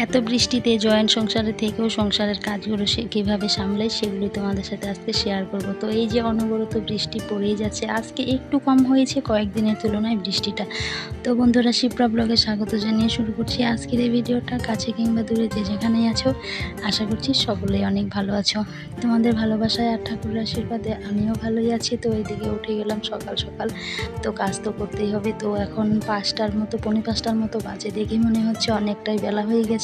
এত বৃষ্টিতে জয়েন্ট সংসারে থেকেও সংসারের কাজগুলো সে কীভাবে সামলায় সেগুলো তোমাদের সাথে আজকে শেয়ার করব। তো এই যে অনবরত বৃষ্টি পড়েই যাচ্ছে, আজকে একটু কম হয়েছে কয়েকদিনের তুলনায় বৃষ্টিটা। তো বন্ধুরা, শিপ্রা ব্লগে স্বাগত জানিয়ে শুরু করছি আজকের এই ভিডিওটা। কাছে কিংবা দূরে যে যেখানেই আছো, আশা করছি সকলেই অনেক ভালো আছো। তোমাদের ভালোবাসায় আর ঠাকুরের আশীর্বাদে আমিও ভালোই আছি। তো এইদিকে উঠে গেলাম সকাল সকাল, তো কাজ তো করতেই হবে। তো এখন 5টার মতো, পৌনে 5টার মতো বাজে, দেখে মনে হচ্ছে অনেকটাই বেলা হয়ে গেছে।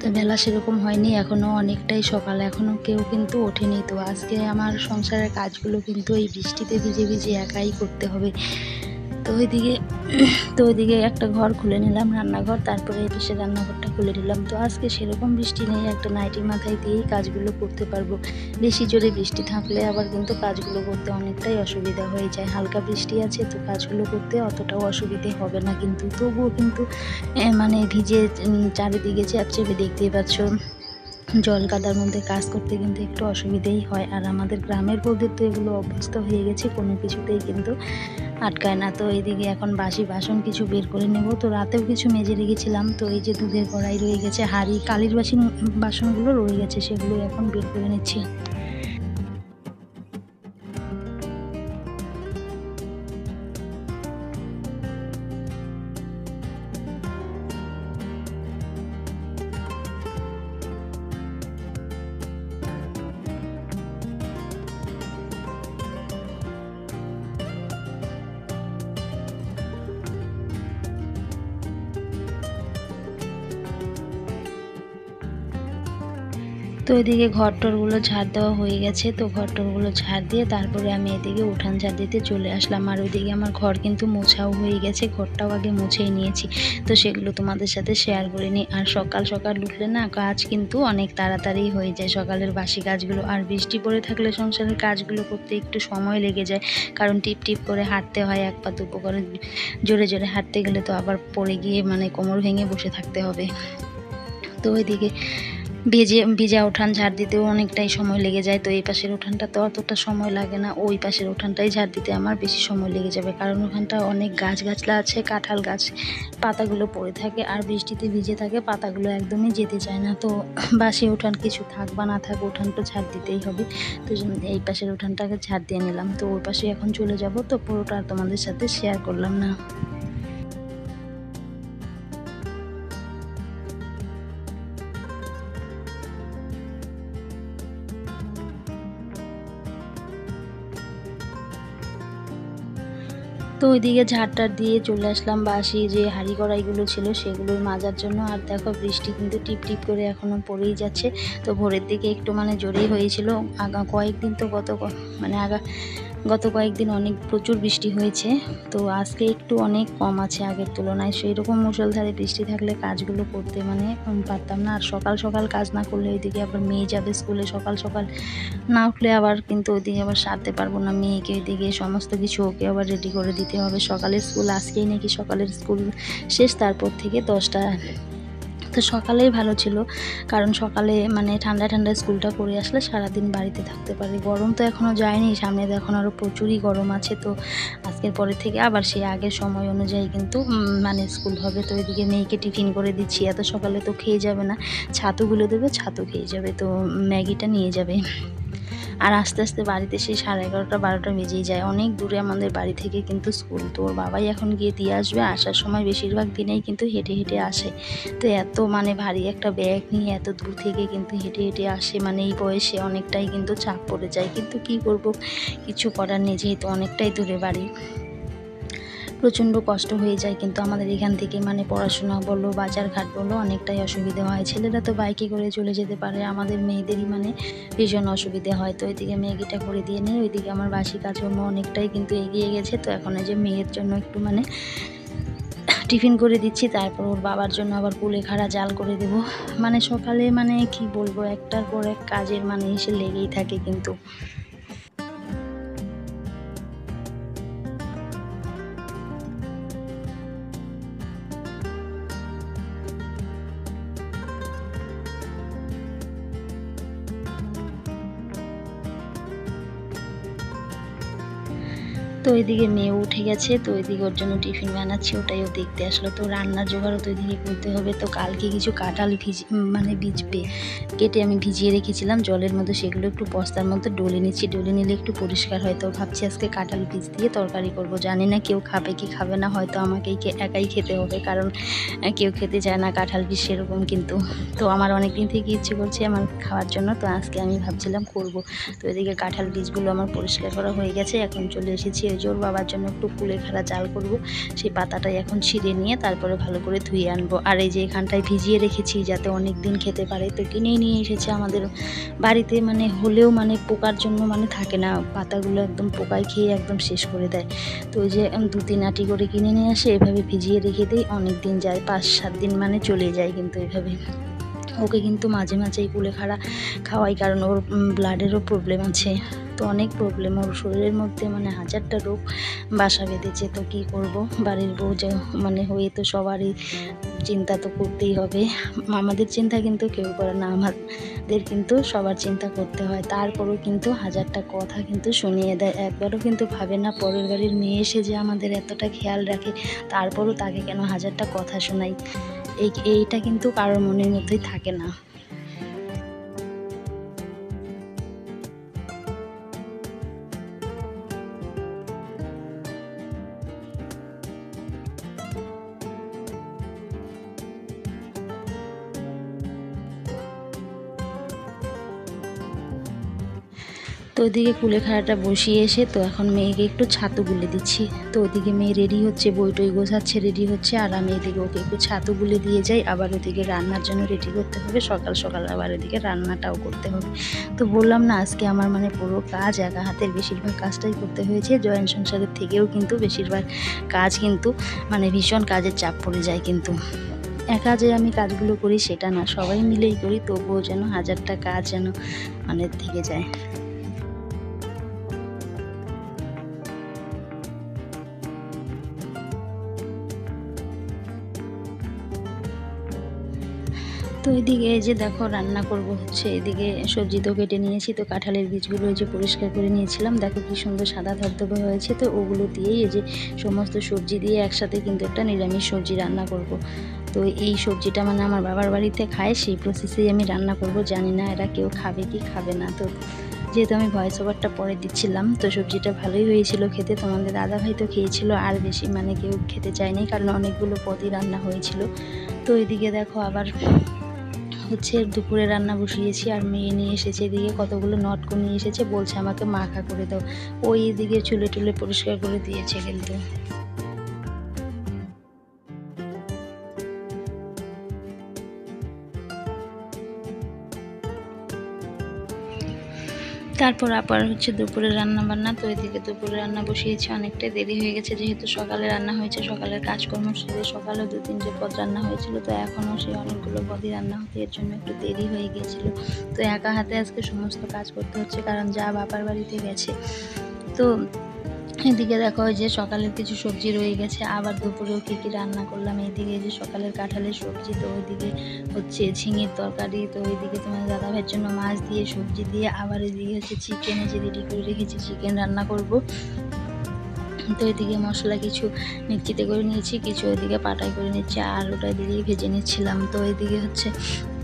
তো বেলা সেরকম হয়নি, এখনও অনেকটাই সকাল, এখনও কেউ কিন্তু ওঠেনি। তো আজকে আমার সংসারের কাজগুলো কিন্তু এই বৃষ্টিতে ভিজে ভিজে একাই করতে হবে। তো ওইদিকে একটা ঘর খুলে নিলাম, রান্নাঘর, তারপরে এই পাশে রান্নাঘরটা খুলে নিলাম। তো আজকে সেরকম বৃষ্টি নেই, একটা নাইটি মাথায় দিয়েই কাজগুলো করতে পারবো। বেশি জোরে বৃষ্টি থাকলে আবার কিন্তু কাজগুলো করতে অনেকটাই অসুবিধা হয়ে যায়। হালকা বৃষ্টি আছে, তো কাজগুলো করতে অতটাও অসুবিধে হবে না, কিন্তু তবুও কিন্তু মানে ভিজে চারিদিকে চ্যাপচেপে, দেখতেই পাচ্ছ, জল কাদার মধ্যে কাজ করতে কিন্তু একটু অসুবিধেই হয়। আর আমাদের গ্রামের বউদের তো এগুলো অভ্যস্ত হয়ে গেছে, কোনো কিছুতেই কিন্তু আটকায় না। তো এইদিকে এখন বাসি বাসন কিছু বের করে নেব। তো রাতেও কিছু মেজে রেখেছিলাম, তো এই যে দুধের কড়াই রয়ে গেছে, হাঁড়ি, কালির বাসনগুলো রয়ে গেছে, সেগুলো এখন বের করে নিচ্ছি। তো এদিকে ঘরটরগুলো ঝাড় দেওয়া হয়ে গেছে। তো ঘরটরগুলো ঝাড় দিয়ে তারপরে আমি এদিকে উঠান ঝাড় দিতে চলে আসলাম। আর ওইদিকে আমার ঘর কিন্তু মোছাও হয়ে গেছে, ঘরটাও আগে মুছেই নিয়েছি। তো সেগুলো তোমাদের সাথে শেয়ার করে নিই। আর সকাল সকাল উঠলে না কাজ কিন্তু অনেক তাড়াতাড়ি হয়ে যায়, সকালের বাসি কাজগুলো। আর বৃষ্টি পড়ে থাকলে সংসারের কাজগুলো করতে একটু সময় লেগে যায়, কারণ টিপ টিপ করে হাঁটতে হয়, এক পা দুপা করে জোরে জোরে হাঁটতে গেলে তো আবার পড়ে গিয়ে মানে কোমর ভেঙে বসে থাকতে হবে। তো ওইদিকে ভিজা উঠান ঝাড় দিতেও অনেকটাই সময় লেগে যায়। তো এই পাশের উঠানটা তো অতটা সময় লাগে না, ওই পাশের উঠানটাই ঝাড় দিতে আমার বেশি সময় লেগে যাবে, কারণ ওখানটা অনেক গাছগাছলা আছে, কাঁঠাল গাছ, পাতাগুলো পড়ে থাকে আর বৃষ্টিতে ভিজে থাকে, পাতাগুলো একদমই যেতে চায় না। তো বাসি উঠান কিছু থাক বা না থাক, উঠানটা ঝাড় দিতেই হবে। তো এই পাশের উঠানটাকে ঝাড় দিয়ে নিলাম। তো ওই পাশে এখন চলে যাব, তো পুরোটা আর তোমাদের সাথে শেয়ার করলাম না। তো ওইদিকে ঝাড়টার দিয়ে চলে আসলাম বাসি যে হাঁড়ি কড়াইগুলো ছিল সেগুলোই মাজার জন্য। আর দেখো বৃষ্টি কিন্তু টিপ টিপ করে এখনও পড়েই যাচ্ছে। তো ভোরের দিকে একটু মানে জোরেই হয়েছিল, কয়েকদিন তো গত কয়েকদিন অনেক প্রচুর বৃষ্টি হয়েছে। তো আজকে একটু অনেক কম আছে আগের তুলনায়। সেই রকম মুষলধারে বৃষ্টি থাকলে কাজগুলো করতে মানে পারতাম না। আর সকাল সকাল কাজ না করলে ওইদিকে আবার মেয়ে যাবে স্কুলে, সকাল সকাল না উঠলে আবার কিন্তু ওইদিকে আবার সারতে পারবো না মেয়েকে, ওইদিকে সমস্ত কিছু ওকে আবার রেডি করে দিতে হবে। সকালের স্কুল, আজকেই নাকি সকালের স্কুল শেষ, তারপর থেকে 10টা। তো সকালেই ভালো ছিল, কারণ সকালে মানে ঠান্ডা ঠান্ডা স্কুলটা করে আসলে সারাদিন বাড়িতে থাকতে পারি। গরম তো এখনও যায়নি, সামনে তো এখন আরও প্রচুরই গরম আছে। তো আজকের পরে থেকে আবার সেই আগের সময় অনুযায়ী কিন্তু মানে স্কুল হবে। তো এদিকে মেয়েকে টিফিন করে দিচ্ছি, এত সকালে তো খেয়ে যাবে না, ছাতুগুলো দেবে, ছাতু খেয়ে যাবে, তো ম্যাগিটা নিয়ে যাবে। আর আস্তে আস্তে বাড়িতে সেই 11:30 12টা বেজেই যায়, অনেক দূরে আমাদের বাড়ি থেকে কিন্তু স্কুল। তো ওর বাবাই এখন গিয়ে দিয়ে আসবে, আসার সময় বেশিরভাগ দিনেই কিন্তু হেঁটে হেঁটে আসে। তো এত মানে ভারী একটা ব্যাগ নিয়ে এত দূর থেকে কিন্তু হেঁটে হেঁটে আসে, মানে এই বয়সে অনেকটাই কিন্তু চাপ পড়ে যায়। কিন্তু কি করব, কিছু করার নেই, যেহেতু অনেকটাই দূরে বাড়ি, প্রচণ্ড কষ্ট হয়ে যায়। কিন্তু আমাদের এখান থেকে মানে পড়াশোনা বলো, বাজারঘাট বলো, অনেকটাই অসুবিধা হয়। ছেলেরা তো বাইকে করে চলে যেতে পারে, আমাদের মেয়েদেরই মানে ভীষণ অসুবিধে হয়। তো ওইদিকে ম্যাগিটা করে দিয়ে নেই, ওইদিকে আমার বাসি কাজকর্ম অনেকটাই কিন্তু এগিয়ে গেছে। তো এখন এই যে মেয়ের জন্য একটু মানে টিফিন করে দিচ্ছি, তারপর ওর বাবার জন্য আবার কুলেখাড়া জাল করে দেব। মানে সকালে মানে কি বলবো, একটার পর এক কাজের মানে এসে লেগেই থাকে কিন্তু। তো এদিকে মেয়েও উঠে গেছে, তো এদিকে ওর জন্য টিফিন বানাচ্ছি, ওটাইও দেখতে আসলো। তো রান্নার জোগাড়ও তো এদিকে করতে হবে। তো কালকে কিছু কাঁঠাল বীজবে কেটে আমি ভিজিয়ে রেখেছিলাম জলের মধ্যে, সেগুলো একটু বস্তার মধ্যে ডলে নিচ্ছি, ডলে নিলে একটু পরিষ্কার হয়। তো ভাবছি আজকে কাঁঠাল বীজ দিয়ে তরকারি করব। জানি না কেউ খাবে কি খাবে না, হয়তো আমাকেই একাই খেতে হবে, কারণ কেউ খেতে চায় না কাঁঠাল বীজ সেরকম। কিন্তু তো আমার অনেক দিন থেকে ইচ্ছে করছে আমার খাওয়ার জন্য, তো আজকে আমি ভাবছিলাম করব। তো এদিকে কাঁঠাল বীজগুলো আমার পরিষ্কার করা হয়ে গেছে, এখন চলে এসেছি জোর বাবার জন্য একটু কুলেখাড়া জাল করব। সেই পাতাটাই এখন ছিঁড়ে নিয়ে তারপরে ভালো করে ধুয়ে আনবো। আর এই যে এখানটায় ভিজিয়ে রেখেছি যাতে অনেক দিন খেতে পারে, তো কিনেই নিয়ে এসেছে আমাদের বাড়িতে, হলেও পোকার জন্য থাকে না, পাতাগুলো একদম পোকায় খেয়ে একদম শেষ করে দেয়। তো ওই যে 2-3 আটি করে কিনে নিয়ে আসে, এভাবে ভিজিয়ে রেখে দিই, অনেক দিন যায়, 5-7 দিন চলে যায়। কিন্তু এভাবে ওকে কিন্তু মাঝে মাঝেই কুলেখাড়া খাওয়াই, কারণ ওর ব্লাডেরও প্রবলেম আছে। তো অনেক প্রবলেম ওর শরীরের মধ্যে, হাজারটা রোগ বাসা বেঁধেছে। তো কি করব, বাড়ির বউ যে হয়ে তো সবারই চিন্তা তো করতেই হবে। আমাদের চিন্তা কিন্তু কেউ করে না, আমাদের কিন্তু সবার চিন্তা করতে হয়। তারপরেও কিন্তু হাজারটা কথা কিন্তু শুনিয়ে দেয়, একবারও কিন্তু ভাবে না পরের বাড়ির মেয়ে এসে যে আমাদের এতটা খেয়াল রাখে, তারপরও তাকে কেন হাজারটা কথা শোনাই। এইটা কিন্তু কারোর মনের মধ্যেই থাকে না। তো ওদিকে কুলেখাড়াটা বসিয়ে এসে তো এখন মেয়েকে একটু ছাতু গুলে দিচ্ছি। তো ওদিকে মেয়ে রেডি হচ্ছে, বই টই গোছাচ্ছে, রেডি হচ্ছে, আর আমি এদিকে ওকে একটু ছাতু গুলে দিয়ে যাই। আবার ওদিকে রান্নার জন্য রেডি করতে হবে, সকাল সকাল আবার ওদিকে রান্নাটাও করতে হবে। তো বললাম না, আজকে আমার পুরো কাজ একা হাতের, বেশিরভাগ কাজটাই করতে হয়েছে। জয়েন্ট সংসারের থেকেও কিন্তু বেশিরভাগ কাজ কিন্তু ভীষণ কাজের চাপ পড়ে যায়। কিন্তু একা যে আমি কাজগুলো করি সেটা না, সবাই মিলেই করি, তবুও যেন হাজারটা কাজ যেন থেকে যায়। তো এদিকে এই যে দেখো রান্না করব হচ্ছে, এদিকে সবজি তো কেটে নিয়েছি, তো কাঁঠালের বীজগুলো এই যে পরিষ্কার করে নিয়েছিলাম, দেখো কি সুন্দর সাদা ধবধবে হয়েছে। তো ওগুলো দিয়েই এই যে সমস্ত সবজি দিয়ে একসাথে কিন্তু একটা নিরামিষ সবজি রান্না করব। তো এই সবজিটা আমার বাবার বাড়িতে খায়, সেই প্রসেসেই আমি রান্না করব। জানি না এরা কেউ খাবে কি খাবে না। তো যেহেতু আমি ভয়েস ওভারটা পরে দিচ্ছিলাম, তো সবজিটা ভালোই হয়েছিল খেতে। তোমাদের দাদাভাই তো খেয়েছিল, আর বেশি কেউ খেতে চায়নি, কারণ অনেকগুলো পদই রান্না হয়েছিল। তো এদিকে দেখো আবার হচ্ছে দুপুরে রান্না বসিয়েছি, আর মেয়ে নিয়ে এসেছে এদিকে কতগুলো নটকো নিয়ে এসেছে, বলছে আমাকে মাখা করে দাও। ওই এদিকে চুলে টুলে পরিষ্কার করে দিয়েছে কিন্তু। তারপর আবার হচ্ছে দুপুরে রান্না বান্না। তো এদিকে দুপুরে রান্না বসিয়েছি, অনেকটাই দেরি হয়ে গেছে, যেহেতু সকালে রান্না হয়েছে, সকালের কাজকর্ম সেরে সকালেও 2-3টে পদ রান্না হয়েছিল। তো এখনও সেই অনেকগুলো পদই রান্না হতে, এর জন্য একটু দেরি হয়ে গিয়েছিল। তো একা হাতে আজকে সমস্ত কাজ করতে হচ্ছে, কারণ যা বাবার বাড়িতে গেছে। তো এদিকে দেখো যে সকালের কিছু সবজি রয়ে গেছে, আবার দুপুরেও কী কী রান্না করলাম। এইদিকে যে সকালের কাঁঠালের সবজি, তো ওইদিকে হচ্ছে ঝিঙের তরকারি, তো ওইদিকে তোমার দাদাভাইয়ের জন্য মাছ দিয়ে সবজি দিয়ে, আবার এদিকে হচ্ছে চিকেন যে রেডি করে রেখেছি, চিকেন রান্না করব। তো এদিকে মশলা কিছু মিক্সিতে করে নিয়েছি, কিছু ওইদিকে পাটাই করে নিচ্ছি, আর ওটা এদিকে ভেজে নিচ্ছিলাম। তো এদিকে হচ্ছে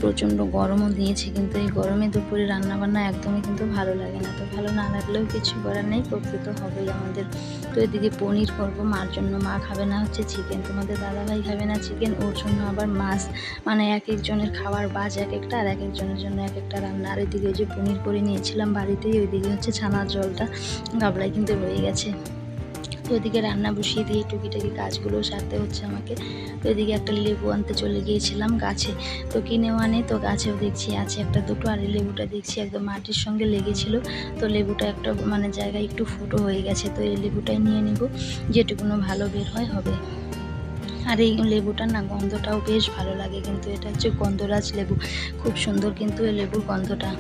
প্রচণ্ড গরমও দিয়েছে, কিন্তু এই গরমে দুপুরে রান্নাবান্না একদমই কিন্তু ভালো লাগে না। তো ভালো না লাগলেও কিছু করার নেই, করতে তো হবেই আমাদের। তো এদিকে পনির করবো মার জন্য, মা খাবে না হচ্ছে চিকেন, তোমাদের দাদাভাই খাবে না চিকেন, ওর জন্য আবার মাছ। এক একজনের খাওয়ার বাজ এক একটা, আর এক একজনের জন্য এক একটা রান্না। আর এদিকে ওই যে পনির করে নিয়েছিলাম বাড়িতেই, ওইদিকে হচ্ছে ছানার জলটা গাবলায় কিন্তু রয়ে গেছে। তো ওইদিকে রান্না বসিয়ে দিয়ে টুকিটাকি কাজগুলো সারতে হচ্ছে আমাকে। তো ওইদিকে একটা লেবু আনতে চলে গিয়েছিলাম গাছে, তো কিনেও আনে, তো গাছেও দেখছি আছে একটা দুটো, আর এই লেবুটা দেখছি একদম মাটির সঙ্গে লেগেছিল। তো লেবুটা একটা জায়গায় একটু ফুটো হয়ে গেছে, তো এই লেবুটাই নিয়ে নিব, যেটুকুনো ভালো বের হয় হবে। আর এই লেবুটার গন্ধটাও বেশ ভালো লাগে, কিন্তু এটা হচ্ছে গন্ধরাজ লেবু, খুব সুন্দর কিন্তু এই লেবুর গন্ধটা।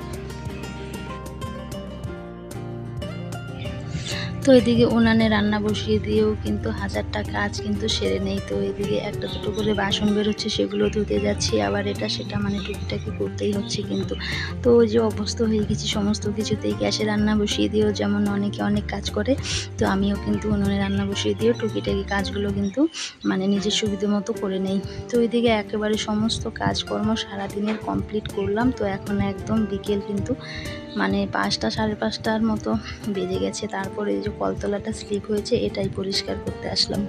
তো এদিকে উনানে রান্না বসিয়ে দিয়েও কিন্তু হাজারটা কাজ কিন্তু সেরে নেই। তো এদিকে একটা দুটো করে বাসন বেরোচ্ছে, সেগুলো ধুতে যাচ্ছি, আবার এটা সেটা মানে টুকিটাকি করতেই হচ্ছে কিন্তু। তো ওই যে অভ্যস্ত হয়ে গেছি সমস্ত কিছুতেই, গ্যাসে রান্না বসিয়ে দিয়েও যেমন অনেকে অনেক কাজ করে, তো আমিও কিন্তু উনুনে রান্না বসিয়ে দিয়েও টুকিটাকি কাজগুলো কিন্তু মানে নিজের সুবিধে মতো করে নেই। তো এদিকে একেবারে সমস্ত কাজকর্ম সারাদিনের কমপ্লিট করলাম। তো এখন একদম বিকেল কিন্তু মানে ৫টা ৫:৩০টার মতো বেজে গেছে। তারপরে এই যে কলতলাটা স্লিপ হয়েছে, এটাই পরিষ্কার করতে আসলাম।